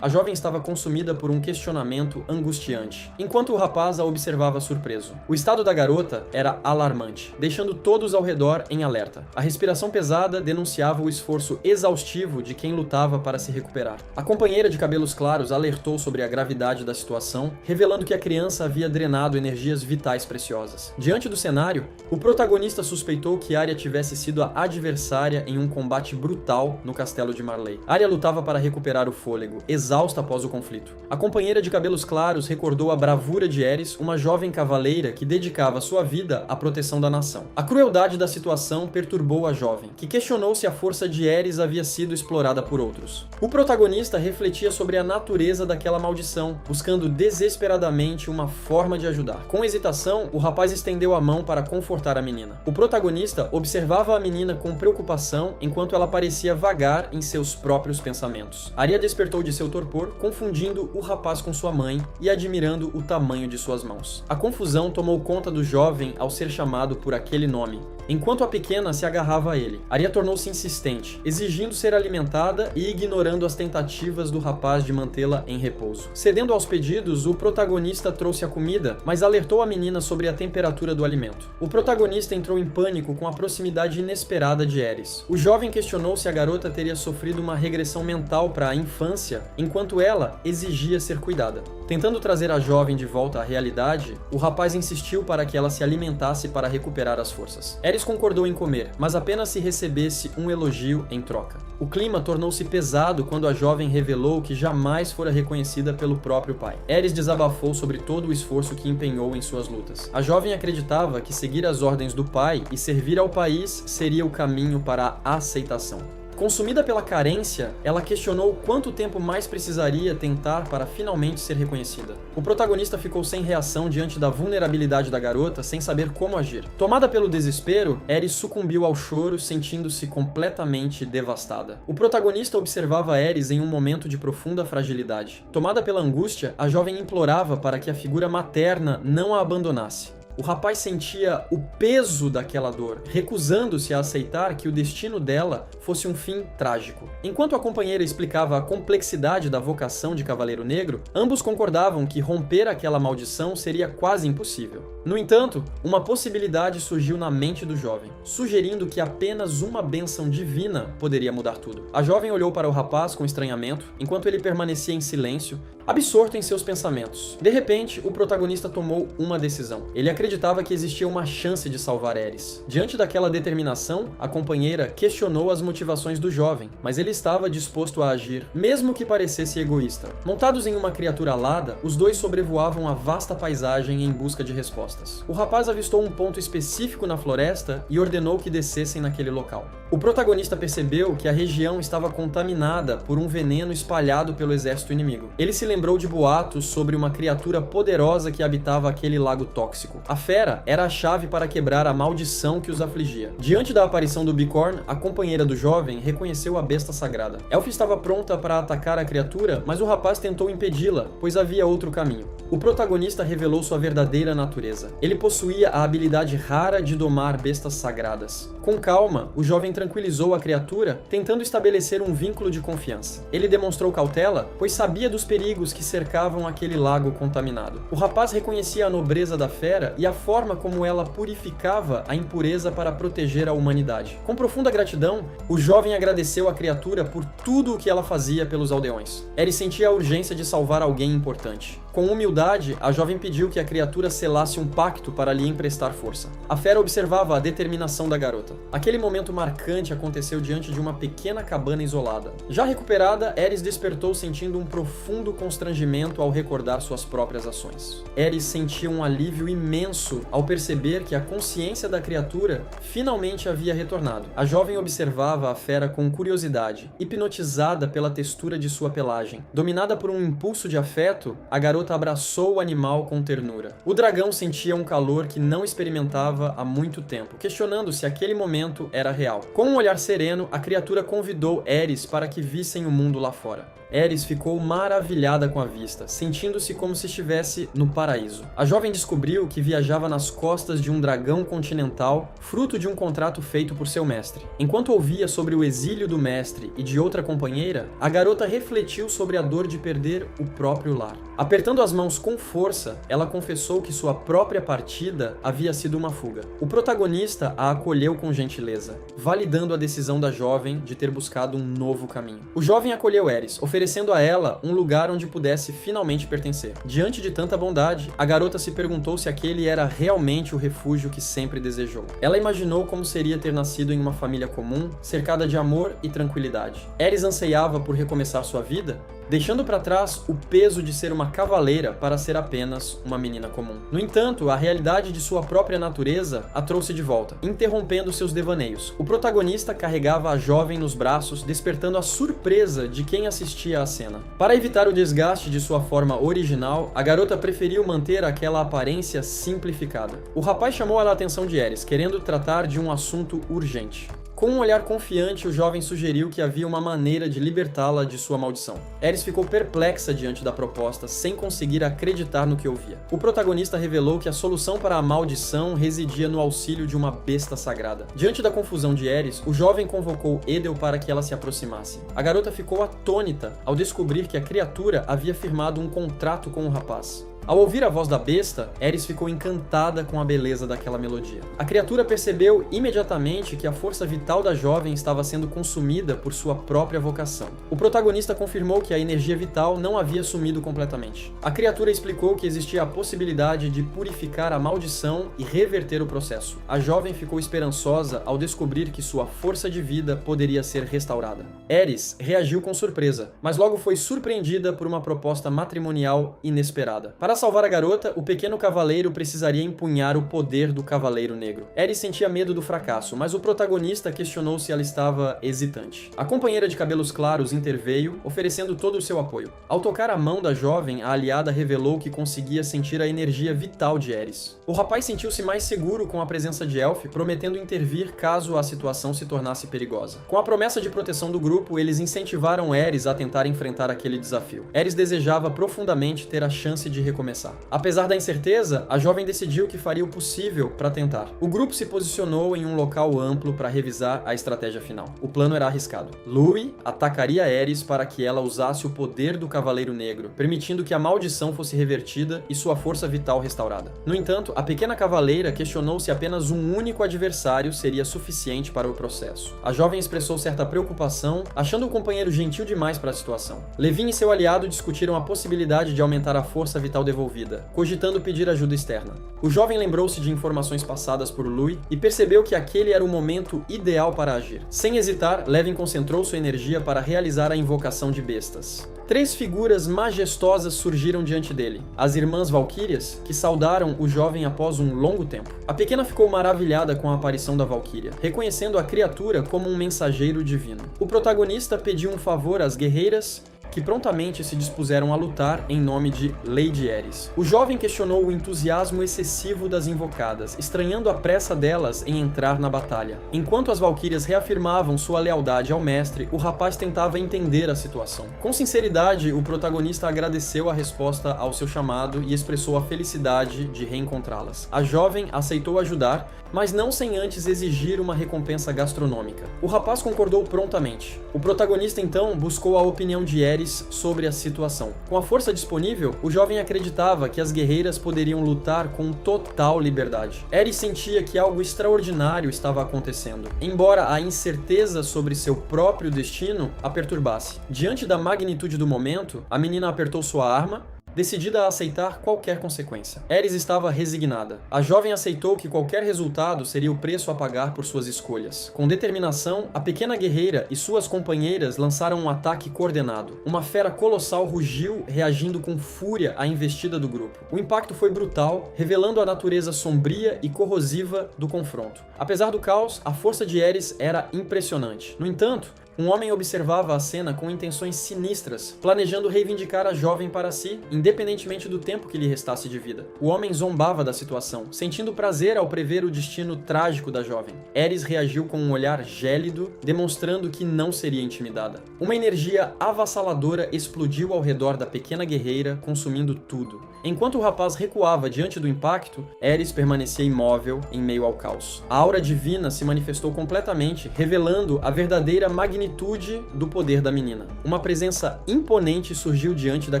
A jovem estava consumida por um questionamento angustiante, enquanto o rapaz a observava surpreso. O estado da garota era alarmante, deixando todos ao redor em alerta. A respiração pesada denunciava o esforço exaustivo de quem lutava para se recuperar. A companheira de cabelos claros alertou sobre a gravidade da situação, revelando que a criança havia drenado energias vitais preciosas. Diante do cenário, o protagonista suspeitou que Arya tivesse sido a adversária em um combate brutal no castelo de Marley. Arya lutava para recuperar o fôlego, exausta após o conflito. A companheira de cabelos claros recordou a bravura de Aerys, uma jovem cavaleira que dedicava sua vida à proteção da nação. A crueldade da situação perturbou a jovem, que questionou se a força de Aerys havia sido explorada por outros. O protagonista refletia sobre a natureza daquela maldição, buscando desesperadamente uma forma de ajudar. Com hesitação, o rapaz estendeu a mão para confortar a menina. O protagonista observava a menina com preocupação enquanto ela parecia vagar em seus próprios pensamentos. Arya despertou de seu torpor, confundindo o rapaz com sua mãe e admirando o tamanho de suas mãos. A confusão tomou conta do jovem ao ser chamado por aquele nome, enquanto a pequena se agarrava a ele. Arya tornou-se insistente, exigindo ser alimentada e ignorando as tentativas do rapaz de mantê-la em repouso. Cedendo aos pedidos, o protagonista trouxe a comida, mas alertou a menina sobre a temperatura do alimento. O protagonista entrou em pânico com a proximidade inesperada de Aerys. O jovem questionou se a garota teria sofrido uma regressão mental para a infância, enquanto ela exigia ser cuidada. Tentando trazer a jovem de volta à realidade, o rapaz insistiu para que ela se alimentasse para recuperar as forças. Aerys concordou em comer, mas apenas se recebesse um elogio em troca. O clima tornou-se pesado quando a jovem revelou que jamais fora reconhecida pelo próprio pai. Aerys desabafou sobre todo o esforço que empenhou em suas lutas. A jovem acreditava que seguir as ordens do pai e servir ao país seria o caminho para a aceitação. Consumida pela carência, ela questionou quanto tempo mais precisaria tentar para finalmente ser reconhecida. O protagonista ficou sem reação diante da vulnerabilidade da garota, sem saber como agir. Tomada pelo desespero, Aerys sucumbiu ao choro, sentindo-se completamente devastada. O protagonista observava Aerys em um momento de profunda fragilidade. Tomada pela angústia, a jovem implorava para que a figura materna não a abandonasse. O rapaz sentia o peso daquela dor, recusando-se a aceitar que o destino dela fosse um fim trágico. Enquanto a companheira explicava a complexidade da vocação de Cavaleiro Negro, ambos concordavam que romper aquela maldição seria quase impossível. No entanto, uma possibilidade surgiu na mente do jovem, sugerindo que apenas uma bênção divina poderia mudar tudo. A jovem olhou para o rapaz com estranhamento, enquanto ele permanecia em silêncio, absorto em seus pensamentos. De repente, o protagonista tomou uma decisão. Ele acreditava que existia uma chance de salvar Aerys. Diante daquela determinação, a companheira questionou as motivações do jovem, mas ele estava disposto a agir, mesmo que parecesse egoísta. Montados em uma criatura alada, os dois sobrevoavam a vasta paisagem em busca de respostas. O rapaz avistou um ponto específico na floresta e ordenou que descessem naquele local. O protagonista percebeu que a região estava contaminada por um veneno espalhado pelo exército inimigo. Ele se lembrou de boatos sobre uma criatura poderosa que habitava aquele lago tóxico. A fera era a chave para quebrar a maldição que os afligia. Diante da aparição do Bicorn, a companheira do jovem reconheceu a besta sagrada. Elf estava pronta para atacar a criatura, mas o rapaz tentou impedi-la, pois havia outro caminho. O protagonista revelou sua verdadeira natureza. Ele possuía a habilidade rara de domar bestas sagradas. Com calma, o jovem tranquilizou a criatura, tentando estabelecer um vínculo de confiança. Ele demonstrou cautela, pois sabia dos perigos que cercavam aquele lago contaminado. O rapaz reconhecia a nobreza da fera e a forma como ela purificava a impureza para proteger a humanidade. Com profunda gratidão, o jovem agradeceu a criatura por tudo o que ela fazia pelos aldeões. Ele sentia a urgência de salvar alguém importante. Com humildade, a jovem pediu que a criatura selasse um pacto para lhe emprestar força. A fera observava a determinação da garota. Aquele momento marcante aconteceu diante de uma pequena cabana isolada. Já recuperada, Aerys despertou sentindo um profundo constrangimento ao recordar suas próprias ações. Aerys sentia um alívio imenso ao perceber que a consciência da criatura finalmente havia retornado. A jovem observava a fera com curiosidade, hipnotizada pela textura de sua pelagem. Dominada por um impulso de afeto, a garota abraçou o animal com ternura. O dragão sentia um calor que não experimentava há muito tempo, questionando se aquele momento era real. Com um olhar sereno, a criatura convidou Aerys para que vissem o mundo lá fora. Ares ficou maravilhada com a vista, sentindo-se como se estivesse no paraíso. A jovem descobriu que viajava nas costas de um dragão continental, fruto de um contrato feito por seu mestre. Enquanto ouvia sobre o exílio do mestre e de outra companheira, a garota refletiu sobre a dor de perder o próprio lar. Apertando as mãos com força, ela confessou que sua própria partida havia sido uma fuga. O protagonista a acolheu com gentileza, validando a decisão da jovem de ter buscado um novo caminho. O jovem acolheu Ares, oferecendo a ela um lugar onde pudesse finalmente pertencer. Diante de tanta bondade, a garota se perguntou se aquele era realmente o refúgio que sempre desejou. Ela imaginou como seria ter nascido em uma família comum, cercada de amor e tranquilidade. Ares anseiava por recomeçar sua vida, deixando para trás o peso de ser uma cavaleira para ser apenas uma menina comum. No entanto, a realidade de sua própria natureza a trouxe de volta, interrompendo seus devaneios. O protagonista carregava a jovem nos braços, despertando a surpresa de quem assistia à cena. Para evitar o desgaste de sua forma original, a garota preferiu manter aquela aparência simplificada. O rapaz chamou a atenção de Ares, querendo tratar de um assunto urgente. Com um olhar confiante, o jovem sugeriu que havia uma maneira de libertá-la de sua maldição. Ares ficou perplexa diante da proposta, sem conseguir acreditar no que ouvia. O protagonista revelou que a solução para a maldição residia no auxílio de uma besta sagrada. Diante da confusão de Ares, o jovem convocou Edel para que ela se aproximasse. A garota ficou atônita ao descobrir que a criatura havia firmado um contrato com o rapaz. Ao ouvir a voz da besta, Ares ficou encantada com a beleza daquela melodia. A criatura percebeu imediatamente que a força vital da jovem estava sendo consumida por sua própria vocação. O protagonista confirmou que a energia vital não havia sumido completamente. A criatura explicou que existia a possibilidade de purificar a maldição e reverter o processo. A jovem ficou esperançosa ao descobrir que sua força de vida poderia ser restaurada. Ares reagiu com surpresa, mas logo foi surpreendida por uma proposta matrimonial inesperada. Para salvar a garota, o pequeno cavaleiro precisaria empunhar o poder do Cavaleiro Negro. Ares sentia medo do fracasso, mas o protagonista questionou se ela estava hesitante. A companheira de cabelos claros interveio, oferecendo todo o seu apoio. Ao tocar a mão da jovem, a aliada revelou que conseguia sentir a energia vital de Ares. O rapaz sentiu-se mais seguro com a presença de Elf, prometendo intervir caso a situação se tornasse perigosa. Com a promessa de proteção do grupo, eles incentivaram Ares a tentar enfrentar aquele desafio. Ares desejava profundamente ter a chance de recomeçar. Apesar da incerteza, a jovem decidiu que faria o possível para tentar. O grupo se posicionou em um local amplo para revisar a estratégia final. O plano era arriscado. Louis atacaria Ares para que ela usasse o poder do Cavaleiro Negro, permitindo que a maldição fosse revertida e sua força vital restaurada. No entanto, a pequena cavaleira questionou se apenas um único adversário seria suficiente para o processo. A jovem expressou certa preocupação, achando o companheiro gentil demais para a situação. Levin e seu aliado discutiram a possibilidade de aumentar a força vital devolvida, cogitando pedir ajuda externa. O jovem lembrou-se de informações passadas por Louis e percebeu que aquele era o momento ideal para agir. Sem hesitar, Levin concentrou sua energia para realizar a invocação de bestas. 3 figuras majestosas surgiram diante dele, as irmãs Valquírias, que saudaram o jovem após um longo tempo. A pequena ficou maravilhada com a aparição da Valquíria, reconhecendo a criatura como um mensageiro divino. O protagonista pediu um favor às guerreiras, que prontamente se dispuseram a lutar em nome de Lady Ares. O jovem questionou o entusiasmo excessivo das invocadas, estranhando a pressa delas em entrar na batalha. Enquanto as valquírias reafirmavam sua lealdade ao mestre, o rapaz tentava entender a situação. Com sinceridade, o protagonista agradeceu a resposta ao seu chamado e expressou a felicidade de reencontrá-las. A jovem aceitou ajudar, mas não sem antes exigir uma recompensa gastronômica. O rapaz concordou prontamente. O protagonista então buscou a opinião de Ares sobre a situação. Com a força disponível, o jovem acreditava que as guerreiras poderiam lutar com total liberdade. Ares sentia que algo extraordinário estava acontecendo, embora a incerteza sobre seu próprio destino a perturbasse. Diante da magnitude do momento, a menina apertou sua arma, decidida a aceitar qualquer consequência. Ares estava resignada. A jovem aceitou que qualquer resultado seria o preço a pagar por suas escolhas. Com determinação, a pequena guerreira e suas companheiras lançaram um ataque coordenado. Uma fera colossal rugiu, reagindo com fúria à investida do grupo. O impacto foi brutal, revelando a natureza sombria e corrosiva do confronto. Apesar do caos, a força de Ares era impressionante. No entanto, Um homem observava a cena com intenções sinistras, planejando reivindicar a jovem para si, independentemente do tempo que lhe restasse de vida. O homem zombava da situação, sentindo prazer ao prever o destino trágico da jovem. Ares reagiu com um olhar gélido, demonstrando que não seria intimidada. Uma energia avassaladora explodiu ao redor da pequena guerreira, consumindo tudo. Enquanto o rapaz recuava diante do impacto, Ares permanecia imóvel em meio ao caos. A aura divina se manifestou completamente, revelando a verdadeira magnitude do poder da menina. Uma presença imponente surgiu diante da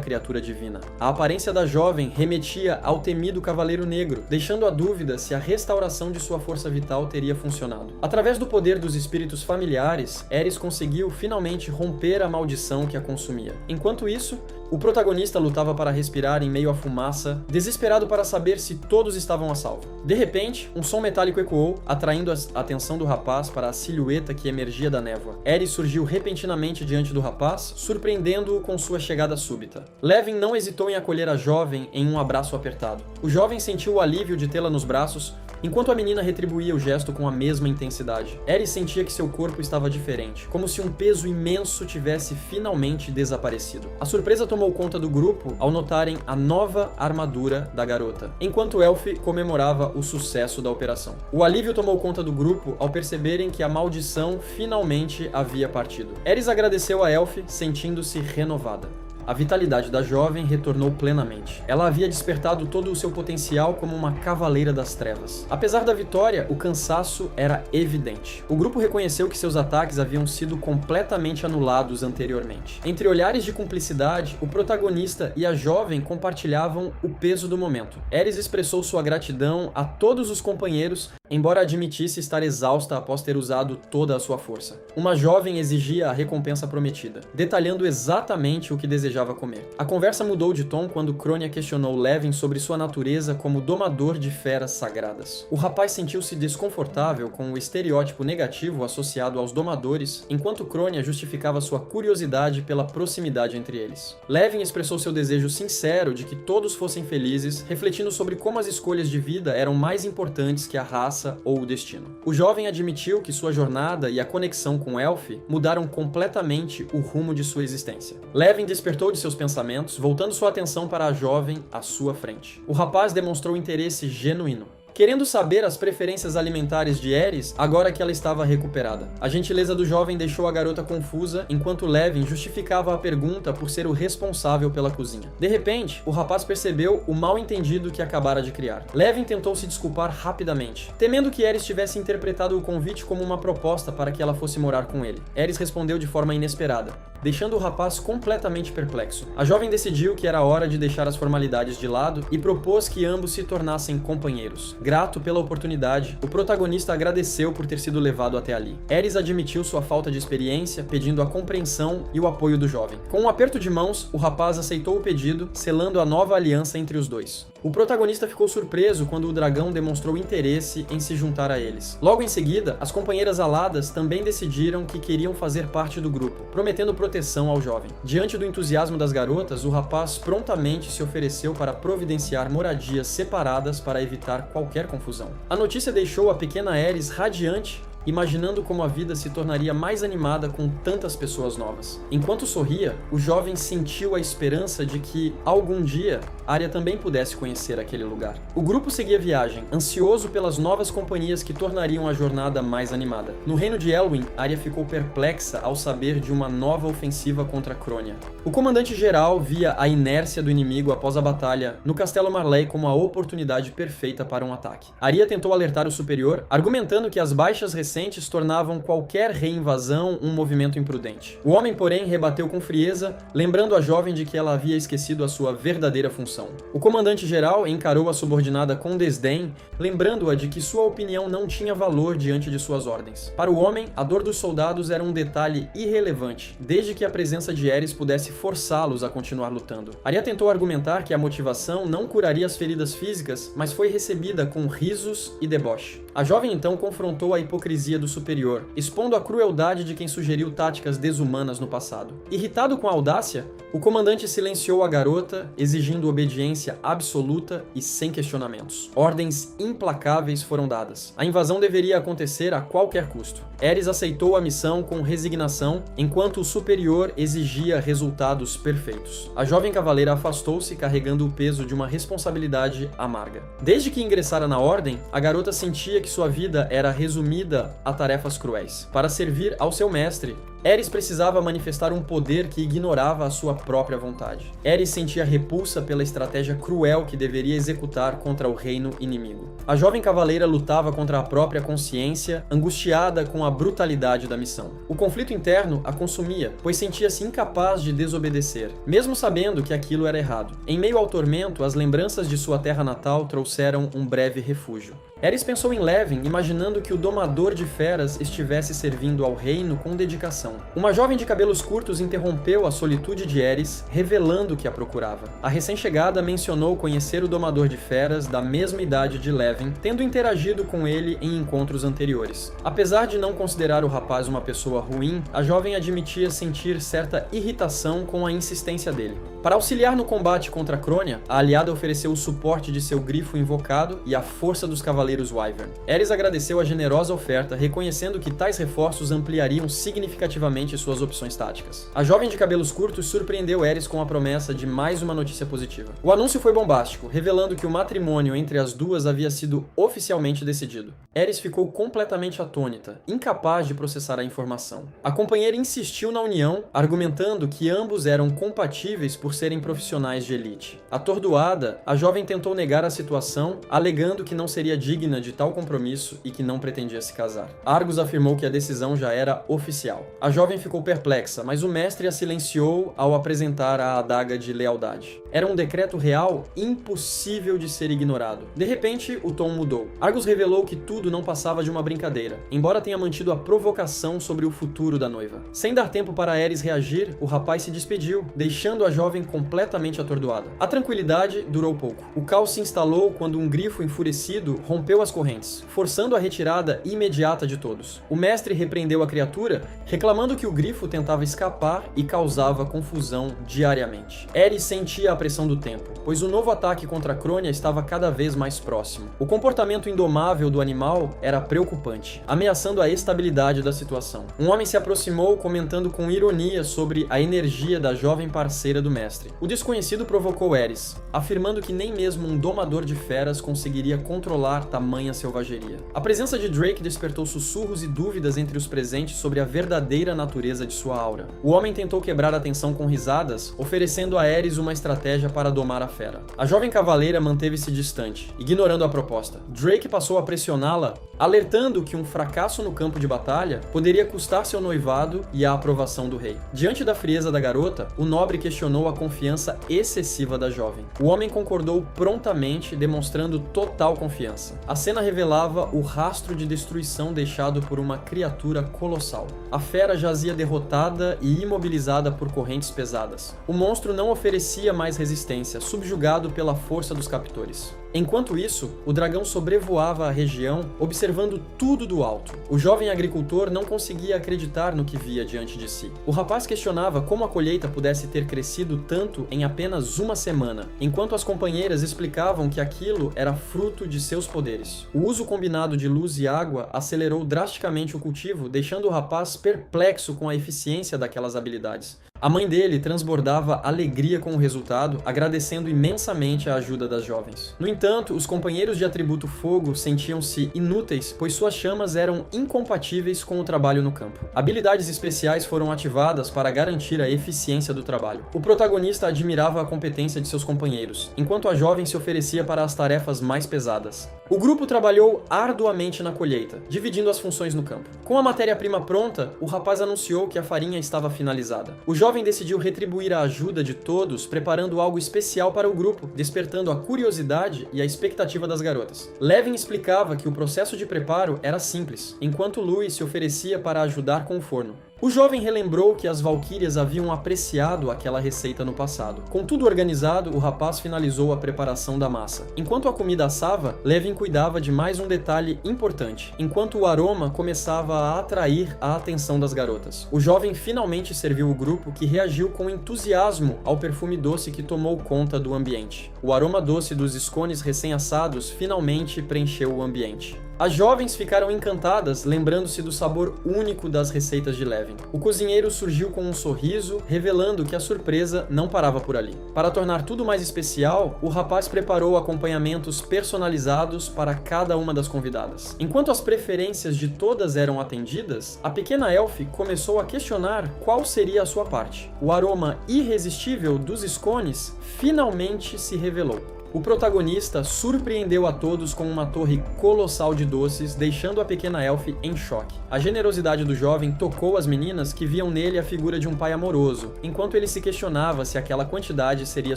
criatura divina. A aparência da jovem remetia ao temido Cavaleiro Negro, deixando a dúvida se a restauração de sua força vital teria funcionado. Através do poder dos espíritos familiares, Ares conseguiu finalmente romper a maldição que a consumia. Enquanto isso, o protagonista lutava para respirar em meio à fumaça, desesperado para saber se todos estavam a salvo. De repente, um som metálico ecoou, atraindo a atenção do rapaz para a silhueta que emergia da névoa. Ares surgiu repentinamente diante do rapaz, surpreendendo-o com sua chegada súbita. Levin não hesitou em acolher a jovem em um abraço apertado. O jovem sentiu o alívio de tê-la nos braços, enquanto a menina retribuía o gesto com a mesma intensidade. Ares sentia que seu corpo estava diferente, como se um peso imenso tivesse finalmente desaparecido. A surpresa tomou conta do grupo ao notarem a nova armadura da garota, enquanto Elf comemorava o sucesso da operação. O alívio tomou conta do grupo ao perceberem que a maldição finalmente havia partido. Ares agradeceu a Elf, sentindo-se renovada. A vitalidade da jovem retornou plenamente. Ela havia despertado todo o seu potencial como uma cavaleira das trevas. Apesar da vitória, o cansaço era evidente. O grupo reconheceu que seus ataques haviam sido completamente anulados anteriormente. Entre olhares de cumplicidade, o protagonista e a jovem compartilhavam o peso do momento. Ares expressou sua gratidão a todos os companheiros, embora admitisse estar exausta após ter usado toda a sua força. Uma jovem exigia a recompensa prometida, detalhando exatamente o que desejava comer. A conversa mudou de tom quando Crônia questionou Levin sobre sua natureza como domador de feras sagradas. O rapaz sentiu-se desconfortável com o estereótipo negativo associado aos domadores, enquanto Crônia justificava sua curiosidade pela proximidade entre eles. Levin expressou seu desejo sincero de que todos fossem felizes, refletindo sobre como as escolhas de vida eram mais importantes que a raça ou o destino. O jovem admitiu que sua jornada e a conexão com Elf mudaram completamente o rumo de sua existência. Levin despertou de seus pensamentos, voltando sua atenção para a jovem à sua frente. O rapaz demonstrou interesse genuíno, querendo saber as preferências alimentares de Ares agora que ela estava recuperada. A gentileza do jovem deixou a garota confusa, enquanto Levin justificava a pergunta por ser o responsável pela cozinha. De repente, o rapaz percebeu o mal-entendido que acabara de criar. Levin tentou se desculpar rapidamente, temendo que Ares tivesse interpretado o convite como uma proposta para que ela fosse morar com ele. Ares respondeu de forma inesperada, deixando o rapaz completamente perplexo. A jovem decidiu que era hora de deixar as formalidades de lado e propôs que ambos se tornassem companheiros. Grato pela oportunidade, o protagonista agradeceu por ter sido levado até ali. Ares admitiu sua falta de experiência, pedindo a compreensão e o apoio do jovem. Com um aperto de mãos, o rapaz aceitou o pedido, selando a nova aliança entre os dois. O protagonista ficou surpreso quando o dragão demonstrou interesse em se juntar a eles. Logo em seguida, as companheiras aladas também decidiram que queriam fazer parte do grupo, prometendo proteção ao jovem. Diante do entusiasmo das garotas, o rapaz prontamente se ofereceu para providenciar moradias separadas para evitar qualquer confusão. A notícia deixou a pequena Ares radiante, imaginando como a vida se tornaria mais animada com tantas pessoas novas. Enquanto sorria, o jovem sentiu a esperança de que, algum dia, Arya também pudesse conhecer aquele lugar. O grupo seguia viagem, ansioso pelas novas companhias que tornariam a jornada mais animada. No reino de Elwyn, Arya ficou perplexa ao saber de uma nova ofensiva contra Crônia. O comandante-geral via a inércia do inimigo após a batalha no Castelo Marley como a oportunidade perfeita para um ataque. Arya tentou alertar o superior, argumentando que as baixas recentes tornavam qualquer reinvasão um movimento imprudente. O homem, porém, rebateu com frieza, lembrando a jovem de que ela havia esquecido a sua verdadeira função. O comandante-geral encarou a subordinada com desdém, lembrando-a de que sua opinião não tinha valor diante de suas ordens. Para o homem, a dor dos soldados era um detalhe irrelevante, desde que a presença de Ares pudesse forçá-los a continuar lutando. Arya tentou argumentar que a motivação não curaria as feridas físicas, mas foi recebida com risos e deboche. A jovem então confrontou a hipocrisia hipocrisia do superior, expondo a crueldade de quem sugeriu táticas desumanas no passado. Irritado com a audácia, o comandante silenciou a garota, exigindo obediência absoluta e sem questionamentos. Ordens implacáveis foram dadas. A invasão deveria acontecer a qualquer custo. Ares aceitou a missão com resignação, enquanto o superior exigia resultados perfeitos. A jovem cavaleira afastou-se, carregando o peso de uma responsabilidade amarga. Desde que ingressara na ordem, a garota sentia que sua vida era resumida a tarefas cruéis. Para servir ao seu mestre, Ares precisava manifestar um poder que ignorava a sua própria vontade. Ares sentia repulsa pela estratégia cruel que deveria executar contra o reino inimigo. A jovem cavaleira lutava contra a própria consciência, angustiada com a brutalidade da missão. O conflito interno a consumia, pois sentia-se incapaz de desobedecer, mesmo sabendo que aquilo era errado. Em meio ao tormento, as lembranças de sua terra natal trouxeram um breve refúgio. Ares pensou em Levin, imaginando que o domador de feras estivesse servindo ao reino com dedicação. Uma jovem de cabelos curtos interrompeu a solitude de Ares, revelando que a procurava. A recém-chegada mencionou conhecer o domador de feras da mesma idade de Levin, tendo interagido com ele em encontros anteriores. Apesar de não considerar o rapaz uma pessoa ruim, a jovem admitia sentir certa irritação com a insistência dele. Para auxiliar no combate contra Crônia, a aliada ofereceu o suporte de seu grifo invocado e a força dos cavaleiros Wyvern. Ares agradeceu a generosa oferta, reconhecendo que tais reforços ampliariam significativamente suas opções táticas. A jovem de cabelos curtos surpreendeu Ares com a promessa de mais uma notícia positiva. O anúncio foi bombástico, revelando que o matrimônio entre as duas havia sido oficialmente decidido. Ares ficou completamente atônita, incapaz de processar a informação. A companheira insistiu na união, argumentando que ambos eram compatíveis por serem profissionais de elite. Atordoada, a jovem tentou negar a situação, alegando que não seria digna de tal compromisso e que não pretendia se casar. Argus afirmou que a decisão já era oficial. A jovem ficou perplexa, mas o mestre a silenciou ao apresentar a adaga de lealdade. Era um decreto real impossível de ser ignorado. De repente, o tom mudou. Argus revelou que tudo não passava de uma brincadeira, embora tenha mantido a provocação sobre o futuro da noiva. Sem dar tempo para Ares reagir, o rapaz se despediu, deixando a jovem completamente atordoada. A tranquilidade durou pouco. O caos se instalou quando um grifo enfurecido rompeu as correntes, forçando a retirada imediata de todos. O mestre repreendeu a criatura, reclamando que o grifo tentava escapar e causava confusão diariamente. Ares sentia a pressão do tempo, pois o novo ataque contra Crônia estava cada vez mais próximo. O comportamento indomável do animal era preocupante, ameaçando a estabilidade da situação. Um homem se aproximou, comentando com ironia sobre a energia da jovem parceira do mestre. O desconhecido provocou Ares, afirmando que nem mesmo um domador de feras conseguiria controlar tamanha selvageria. A presença de Drake despertou sussurros e dúvidas entre os presentes sobre a verdadeira natureza de sua aura. O homem tentou quebrar a tensão com risadas, oferecendo a Ares uma estratégia para domar a fera. A jovem cavaleira manteve-se distante, ignorando a proposta. Drake passou a pressioná-la, alertando que um fracasso no campo de batalha poderia custar seu noivado e a aprovação do rei. Diante da frieza da garota, o nobre questionou a confiança excessiva da jovem. O homem concordou prontamente, demonstrando total confiança. A cena revelava o rastro de destruição deixado por uma criatura colossal. A fera jazia derrotada e imobilizada por correntes pesadas. O monstro não oferecia mais resistência, subjugado pela força dos captores. Enquanto isso, o dragão sobrevoava a região, observando tudo do alto. O jovem agricultor não conseguia acreditar no que via diante de si. O rapaz questionava como a colheita pudesse ter crescido tanto em apenas uma semana, enquanto as companheiras explicavam que aquilo era fruto de seus poderes. O uso combinado de luz e água acelerou drasticamente o cultivo, deixando o rapaz perplexo com a eficiência daquelas habilidades. A mãe dele transbordava alegria com o resultado, agradecendo imensamente a ajuda das jovens. No entanto, os companheiros de atributo fogo sentiam-se inúteis, pois suas chamas eram incompatíveis com o trabalho no campo. Habilidades especiais foram ativadas para garantir a eficiência do trabalho. O protagonista admirava a competência de seus companheiros, enquanto a jovem se oferecia para as tarefas mais pesadas. O grupo trabalhou arduamente na colheita, dividindo as funções no campo. Com a matéria-prima pronta, o rapaz anunciou que a farinha estava finalizada. O jovem decidiu retribuir a ajuda de todos, preparando algo especial para o grupo, despertando a curiosidade e a expectativa das garotas. Levin explicava que o processo de preparo era simples, enquanto Louis se oferecia para ajudar com o forno. O jovem relembrou que as valquírias haviam apreciado aquela receita no passado. Com tudo organizado, o rapaz finalizou a preparação da massa. Enquanto a comida assava, Levin cuidava de mais um detalhe importante. Enquanto o aroma começava a atrair a atenção das garotas. O jovem finalmente serviu o grupo, que reagiu com entusiasmo ao perfume doce que tomou conta do ambiente. O aroma doce dos scones recém-assados finalmente preencheu o ambiente. As jovens ficaram encantadas, lembrando-se do sabor único das receitas de Levin. O cozinheiro surgiu com um sorriso, revelando que a surpresa não parava por ali. Para tornar tudo mais especial, o rapaz preparou acompanhamentos personalizados para cada uma das convidadas. Enquanto as preferências de todas eram atendidas, a pequena elfe começou a questionar qual seria a sua parte. O aroma irresistível dos scones finalmente se revelou. O protagonista surpreendeu a todos com uma torre colossal de doces, deixando a pequena elfe em choque. A generosidade do jovem tocou as meninas, que viam nele a figura de um pai amoroso, enquanto ele se questionava se aquela quantidade seria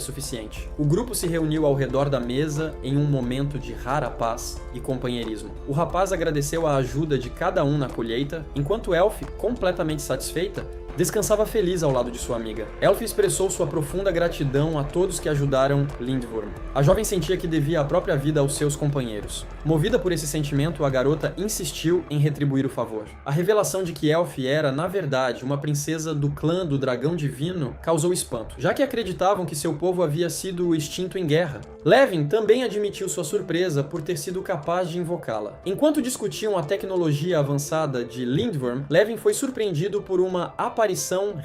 suficiente. O grupo se reuniu ao redor da mesa em um momento de rara paz e companheirismo. O rapaz agradeceu a ajuda de cada um na colheita, enquanto Elfe, completamente satisfeita, descansava feliz ao lado de sua amiga. Elfe expressou sua profunda gratidão a todos que ajudaram Lindworm. A jovem sentia que devia a própria vida aos seus companheiros. Movida por esse sentimento, a garota insistiu em retribuir o favor. A revelação de que Elfe era, na verdade, uma princesa do clã do Dragão Divino causou espanto, já que acreditavam que seu povo havia sido extinto em guerra. Levin também admitiu sua surpresa por ter sido capaz de invocá-la. Enquanto discutiam a tecnologia avançada de Lindworm, Levin foi surpreendido por uma aparição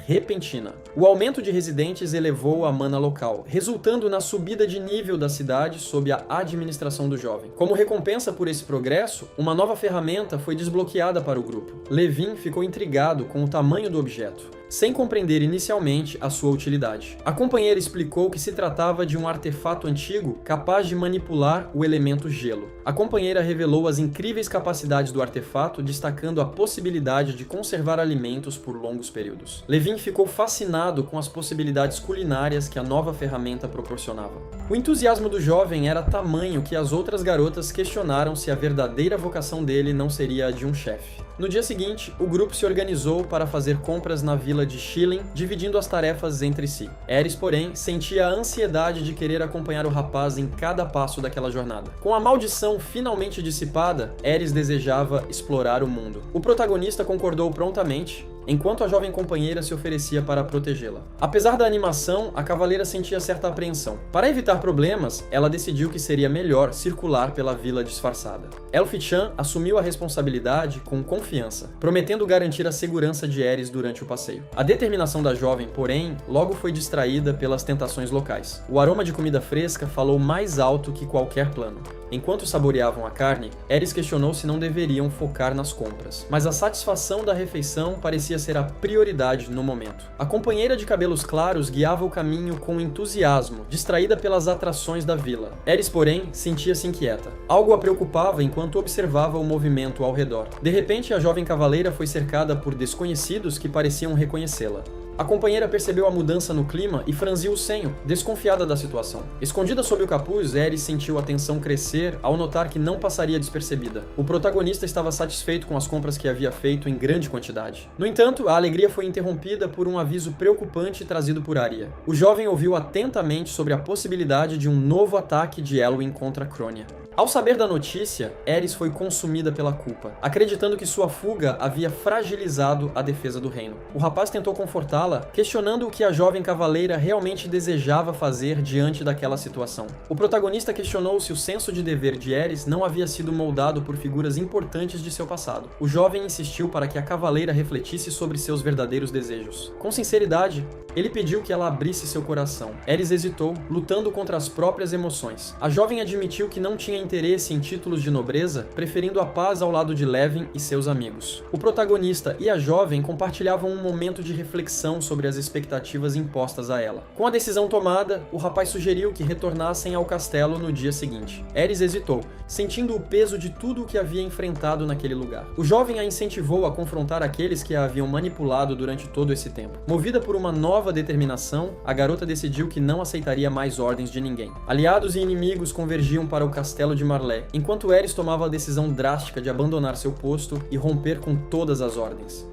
repentina. O aumento de residentes elevou a mana local, resultando na subida de nível da cidade sob a administração do jovem. Como recompensa por esse progresso, uma nova ferramenta foi desbloqueada para o grupo. Levin ficou intrigado com o tamanho do objeto, sem compreender inicialmente a sua utilidade. A companheira explicou que se tratava de um artefato antigo capaz de manipular o elemento gelo. A companheira revelou as incríveis capacidades do artefato, destacando a possibilidade de conservar alimentos por longos períodos. Levin ficou fascinado com as possibilidades culinárias que a nova ferramenta proporcionava. O entusiasmo do jovem era tamanho que as outras garotas questionaram se a verdadeira vocação dele não seria a de um chefe. No dia seguinte, o grupo se organizou para fazer compras na vila de Schilling, dividindo as tarefas entre si. Eris, porém, sentia a ansiedade de querer acompanhar o rapaz em cada passo daquela jornada. Com a maldição finalmente dissipada, Eris desejava explorar o mundo. O protagonista concordou prontamente, enquanto a jovem companheira se oferecia para protegê-la. Apesar da animação, a cavaleira sentia certa apreensão. Para evitar problemas, ela decidiu que seria melhor circular pela vila disfarçada. Elfi-chan assumiu a responsabilidade com confiança, prometendo garantir a segurança de Eris durante o passeio. A determinação da jovem, porém, logo foi distraída pelas tentações locais. O aroma de comida fresca falou mais alto que qualquer plano. Enquanto saboreavam a carne, Eris questionou se não deveriam focar nas compras, mas a satisfação da refeição parecia ser a prioridade no momento. A companheira de cabelos claros guiava o caminho com entusiasmo, distraída pelas atrações da vila. Eris, porém, sentia-se inquieta. Algo a preocupava enquanto observava o movimento ao redor. De repente, a jovem cavaleira foi cercada por desconhecidos que pareciam reconhecê-la. A companheira percebeu a mudança no clima e franziu o senho, desconfiada da situação. Escondida sob o capuz, Eris sentiu a tensão crescer ao notar que não passaria despercebida. O protagonista estava satisfeito com as compras que havia feito em grande quantidade. No entanto, a alegria foi interrompida por um aviso preocupante trazido por Arya. O jovem ouviu atentamente sobre a possibilidade de um novo ataque de Elwyn contra Cronia. Ao saber da notícia, Eris foi consumida pela culpa, acreditando que sua fuga havia fragilizado a defesa do reino. O rapaz tentou confortá-la, questionando o que a jovem cavaleira realmente desejava fazer diante daquela situação. O protagonista questionou se o senso de dever de Eris não havia sido moldado por figuras importantes de seu passado. O jovem insistiu para que a cavaleira refletisse sobre seus verdadeiros desejos. Com sinceridade, ele pediu que ela abrisse seu coração. Eris hesitou, lutando contra as próprias emoções. A jovem admitiu que não tinha interesse em títulos de nobreza, preferindo a paz ao lado de Levin e seus amigos. O protagonista e a jovem compartilhavam um momento de reflexão sobre as expectativas impostas a ela. Com a decisão tomada, o rapaz sugeriu que retornassem ao castelo no dia seguinte. Eris hesitou, sentindo o peso de tudo o que havia enfrentado naquele lugar. O jovem a incentivou a confrontar aqueles que a haviam manipulado durante todo esse tempo. Movida por uma nova determinação, a garota decidiu que não aceitaria mais ordens de ninguém. Aliados e inimigos convergiam para o castelo de Marlé, enquanto Eris tomava a decisão drástica de abandonar seu posto e romper com todas as ordens.